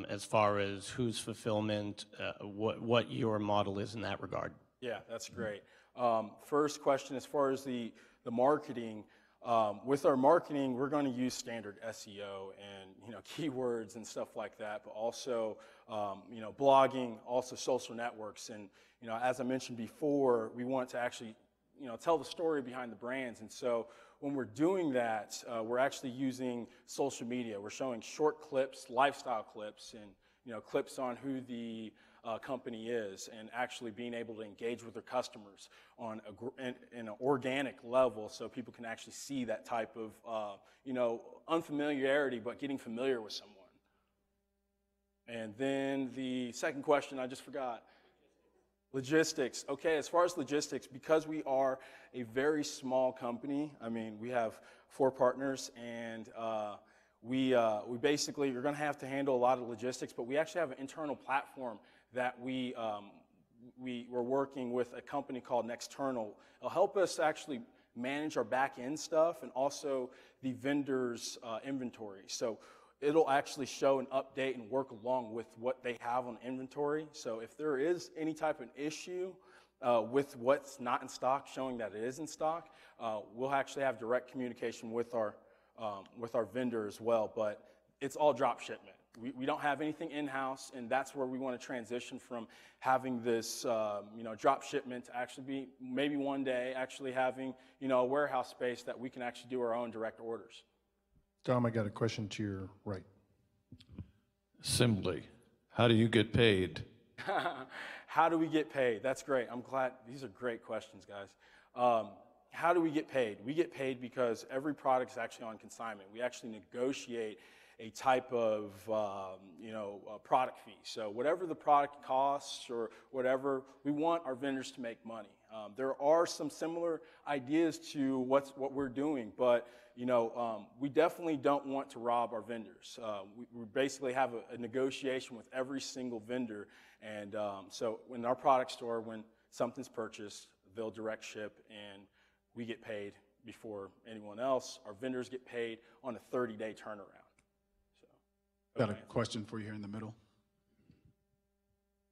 as far as whose fulfillment, what your model is in that regard. Yeah, that's great. First question, as far as the marketing, with our marketing, we're going to use standard SEO and keywords and stuff like that, but also blogging, also social networks, and as I mentioned before, we want to actually tell the story behind the brands, and so when we're doing that, we're actually using social media. We're showing short clips, lifestyle clips, and clips on who the company is, and actually being able to engage with their customers on in an organic level, so people can actually see that type of unfamiliarity, but getting familiar with someone. And then the second question I just forgot. Logistics. Okay, as far as logistics, because we are a very small company, I mean, we have 4 partners, and we basically are going to have to handle a lot of logistics, but we actually have an internal platform that we're working with a company called Nexternal. It'll help us actually manage our back-end stuff and also the vendors' inventory. So it'll actually show and update and work along with what they have on inventory. So if there is any type of issue with what's not in stock, showing that it is in stock, we'll actually have direct communication with our vendor as well. But it's all drop shipment. We don't have anything in-house, and that's where we want to transition from having this drop shipment to actually be maybe one day actually having a warehouse space that we can actually do our own direct orders. Dom, I got a question to your right. Simply, how do you get paid? How do we get paid? That's great. I'm glad. These are great questions, guys. How do we get paid? We get paid because every product is actually on consignment. We actually negotiate a type of product fee. So whatever the product costs or whatever, we want our vendors to make money. There are some similar ideas to what we're doing, but we definitely don't want to rob our vendors. We basically have a negotiation with every single vendor, and so in our product store, when something's purchased, they'll direct ship, and we get paid before anyone else. Our vendors get paid on a 30-day turnaround. Got a question for you here in the middle.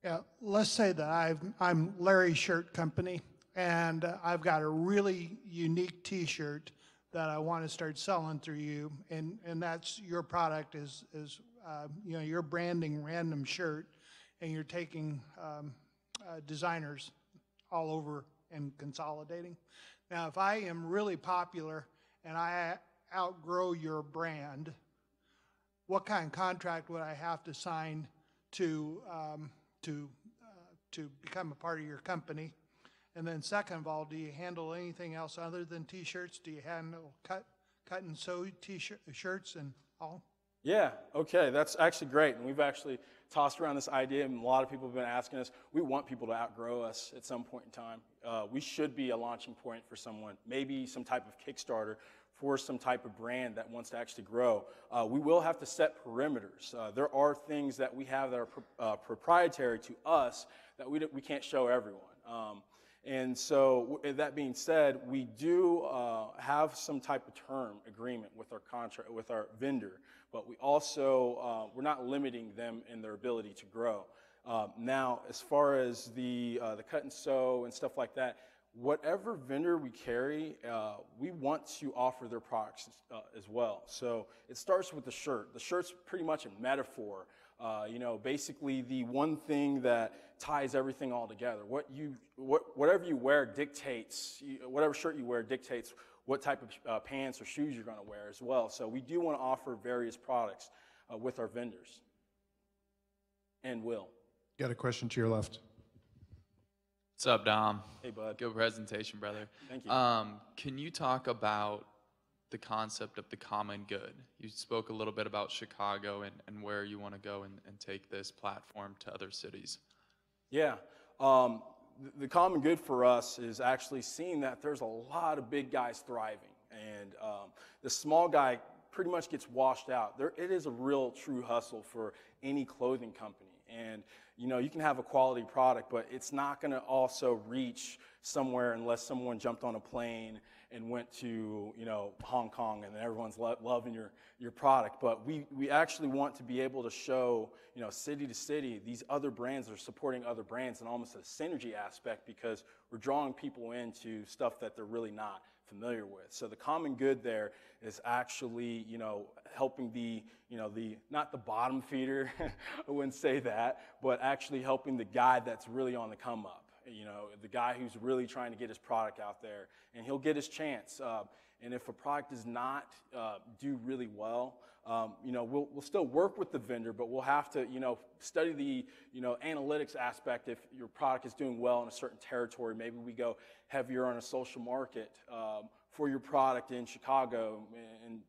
Yeah, let's say that I'm Larry Shirt Company, and I've got a really unique T-shirt that I want to start selling through you, and that's your product is you know, you're branding Random Shirt, and you're taking designers all over and consolidating. Now, if I am really popular and I outgrow your brand, what kind of contract would I have to sign to become a part of your company? And then second of all, do you handle anything else other than T-shirts? Do you handle cut and sew T-shirts and all? Yeah, okay, that's actually great. And we've actually tossed around this idea, and a lot of people have been asking us. We want people to outgrow us at some point in time. We should be a launching point for someone, maybe some type of Kickstarter for some type of brand that wants to actually grow. We will have to set perimeters. There are things that we have that are proprietary to us that we can't show everyone. And so, that being said, we do have some type of term agreement with our contract with our vendor, but we also we're not limiting them in their ability to grow. Now, as far as the cut and sew and stuff like that, whatever vendor we carry, we want to offer their products as well. So it starts with the shirt. The shirt's pretty much a metaphor. You know, basically the one thing that ties everything all together. Whatever you wear dictates, whatever shirt you wear dictates what type of pants or shoes you're going to wear as well. So we do want to offer various products with our vendors, and will. Got a question to your left. What's up, Dom? Hey, bud. Good presentation, brother. Thank you. Can you talk about the concept of the common good? You spoke a little bit about Chicago and where you want to go and take this platform to other cities. Yeah. The common good for us is actually seeing that there's a lot of big guys thriving, and the small guy pretty much gets washed out. It is a real true hustle for any clothing company. And you know, you can have a quality product, but it's not going to also reach somewhere unless someone jumped on a plane and went to, you know, Hong Kong, and everyone's loving your product. But we actually want to be able to show, you know, city to city, these other brands are supporting other brands, and almost a synergy aspect, because we're drawing people into stuff that they're really not familiar with. So the common good there is actually, you know, helping not the bottom feeder, I wouldn't say that, but actually helping the guy that's really on the come up, you know, the guy who's really trying to get his product out there, and he'll get his chance. And if a product does not do really well, you know, we'll still work with the vendor, but we'll have to, you know, study the, you know, analytics aspect. If your product is doing well in a certain territory, maybe we go heavier on a social market for your product in Chicago, and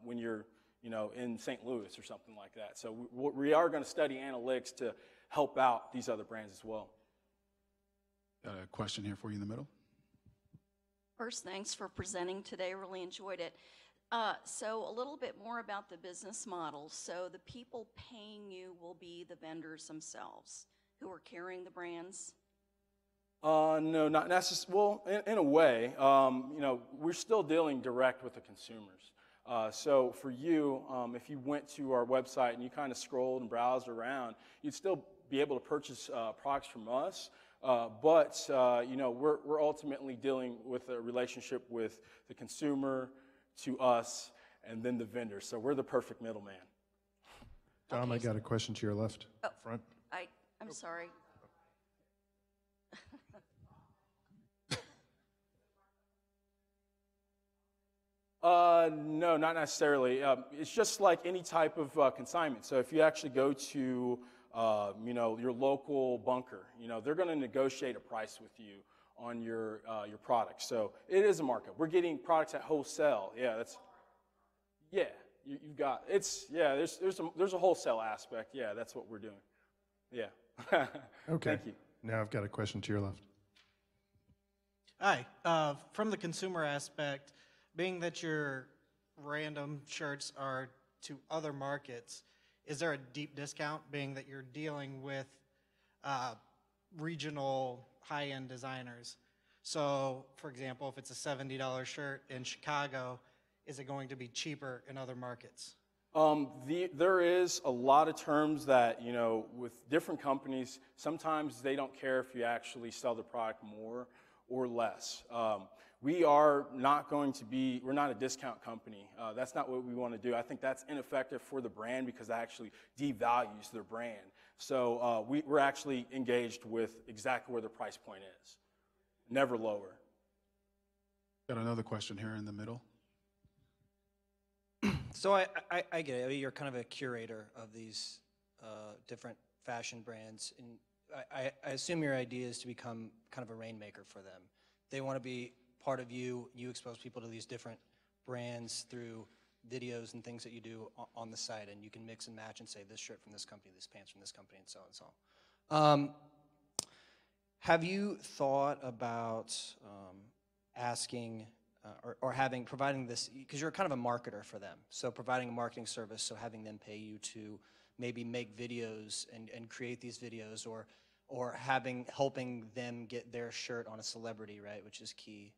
when you're, you know, in St. Louis or something like that. So we are going to study analytics to help out these other brands as well. Got a question here for you in the middle. First, thanks for presenting today. Really enjoyed it. So a little bit more about the business model. So the people paying you will be the vendors themselves who are carrying the brands? No, not necessarily. Well, in a way, you know, we're still dealing direct with the consumers. So for you, if you went to our website and you kind of scrolled and browsed around, you'd still be able to purchase products from us. But you know, we're ultimately dealing with a relationship with the consumer to us and then the vendor. So we're the perfect middleman. Dom, I got a question to your left, front. I'm sorry. No, not necessarily. It's just like any type of consignment. So if you actually go to, you know, your local bunker, you know, they're going to negotiate a price with you on your product. So it is a markup. We're getting products at wholesale. Yeah, you've got yeah. There's a wholesale aspect. Yeah, that's what we're doing. Yeah. Okay. Thank you. Now I've got a question to your left. Hi. From the consumer aspect, being that your random shirts are to other markets, is there a deep discount, being that you're dealing with regional high-end designers? So, for example, if it's a $70 shirt in Chicago, is it going to be cheaper in other markets? There is a lot of terms that, you know, with different companies, sometimes they don't care if you actually sell the product more or less. We are not going to be, we're not a discount company. That's not what we want to do. I think that's ineffective for the brand because that actually devalues their brand. So we're actually engaged with exactly where the price point is, never lower. Got another question here in the middle. So I get it. I mean, you're kind of a curator of these different fashion brands, and I assume your idea is to become kind of a rainmaker for them. They want to be part of you. You expose people to these different brands through videos and things that you do on the site, and you can mix and match and say this shirt from this company, this pants from this company, and so on and so on. Have you thought about asking or providing this, because you're kind of a marketer for them, so providing a marketing service, so having them pay you to maybe make videos and create these videos, or helping them get their shirt on a celebrity, right, which is key,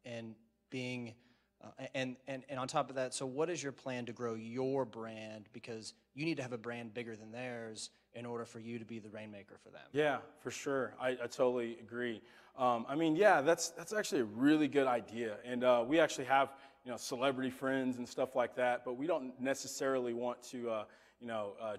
and being and on top of that, so what is your plan to grow your brand, because you need to have a brand bigger than theirs in order for you to be the rainmaker for them? Yeah, for sure. I totally agree. I mean, yeah, that's actually a really good idea, and we actually have, you know, celebrity friends and stuff like that, but we don't necessarily want to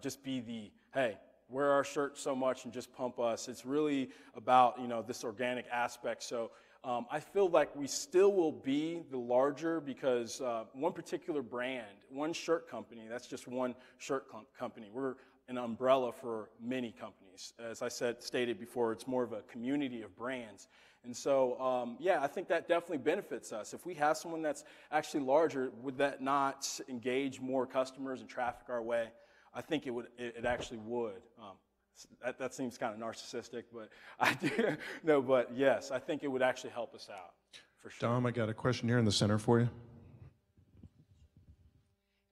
just be the, hey, wear our shirt so much and just pump us. It's really about, you know, this organic aspect. So I feel like we still will be the larger, because one particular brand, one shirt company, that's just one shirt company. We're an umbrella for many companies. As I stated before, it's more of a community of brands. And so, yeah, I think that definitely benefits us. If we have someone that's actually larger, would that not engage more customers and traffic our way? I think it would. It actually would. That seems kind of narcissistic, but I do. No, but yes, I think it would actually help us out, for sure. Dom, I got a question here in the center for you.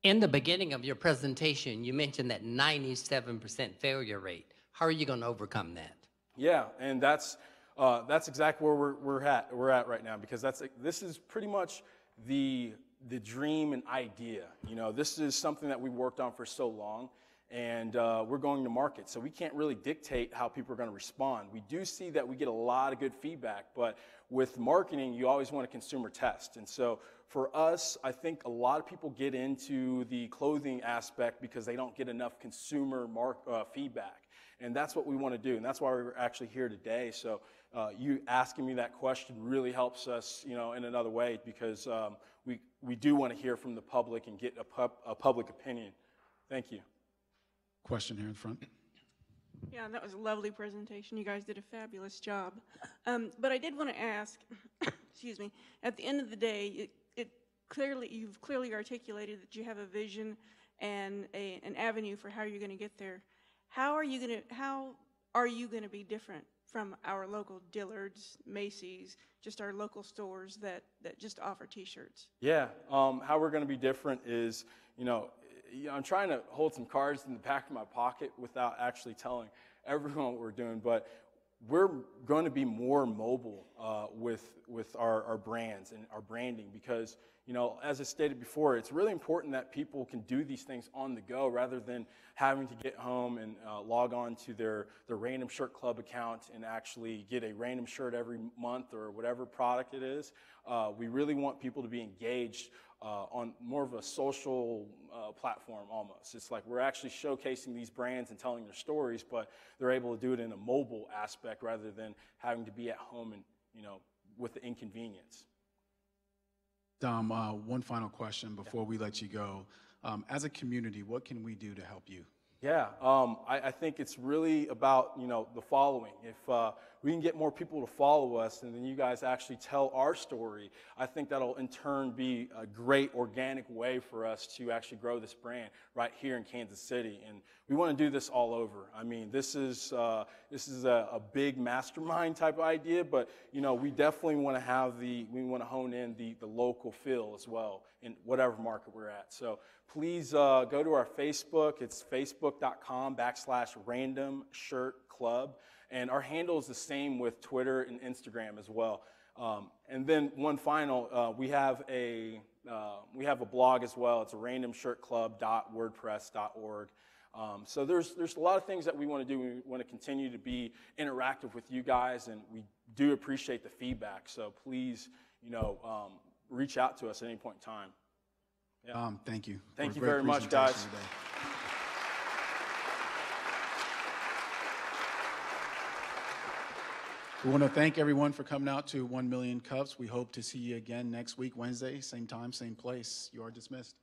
In the beginning of your presentation, you mentioned that 97% failure rate. How are you going to overcome that? Yeah, and that's exactly where we're at right now, because this is pretty much the dream and idea. You know, this is something that we worked on for so long, and we're going to market, so we can't really dictate how people are going to respond. We do see that we get a lot of good feedback, but with marketing, you always want a consumer test. And so for us, I think a lot of people get into the clothing aspect because they don't get enough consumer feedback. And that's what we want to do, and that's why we're actually here today. So you asking me that question really helps us, you know, in another way, because we do want to hear from the public and get a public opinion. Thank you. Question here in front. Yeah, that was a lovely presentation. You guys did a fabulous job. But I did want to ask, excuse me, at the end of the day, you've clearly articulated that you have a vision and an avenue for how you're going to get there. How are you going to be different from our local Dillard's, Macy's, just our local stores that just offer T-shirts? Yeah, how we're going to be different is, you know, I'm trying to hold some cards in the back of my pocket without actually telling everyone what we're doing, but we're going to be more mobile with our brands and our branding, because, you know, as I stated before, it's really important that people can do these things on the go rather than having to get home and log on to their Random Shirt Club account and actually get a random shirt every month or whatever product it is. We really want people to be engaged on more of a social platform almost. It's like we're actually showcasing these brands and telling their stories, but they're able to do it in a mobile aspect rather than having to be at home and, you know, with the inconvenience. Dom, one final question before we let you go. As a community, what can we do to help you? Yeah, I think it's really about, you know, the following. If we can get more people to follow us and then you guys actually tell our story, I think that'll in turn be a great organic way for us to actually grow this brand right here in Kansas City. And we want to do this all over. I mean, this is a big mastermind type of idea, but, you know, we definitely want to we want to hone in the local feel as well in whatever market we're at. So please go to our Facebook. It's facebook.com/Random Shirt Club. And our handle is the same with Twitter and Instagram as well. And then one final, we have a we have a blog as well. It's randomshirtclub.wordpress.org. So there's a lot of things that we want to do. We want to continue to be interactive with you guys, and we do appreciate the feedback. So please, reach out to us at any point in time. Yeah. Thank you. Thank you Great very much, presentation guys. today. We want to thank everyone for coming out to 1 Million Cups. We hope to see you again next week, Wednesday, same time, same place. You are dismissed.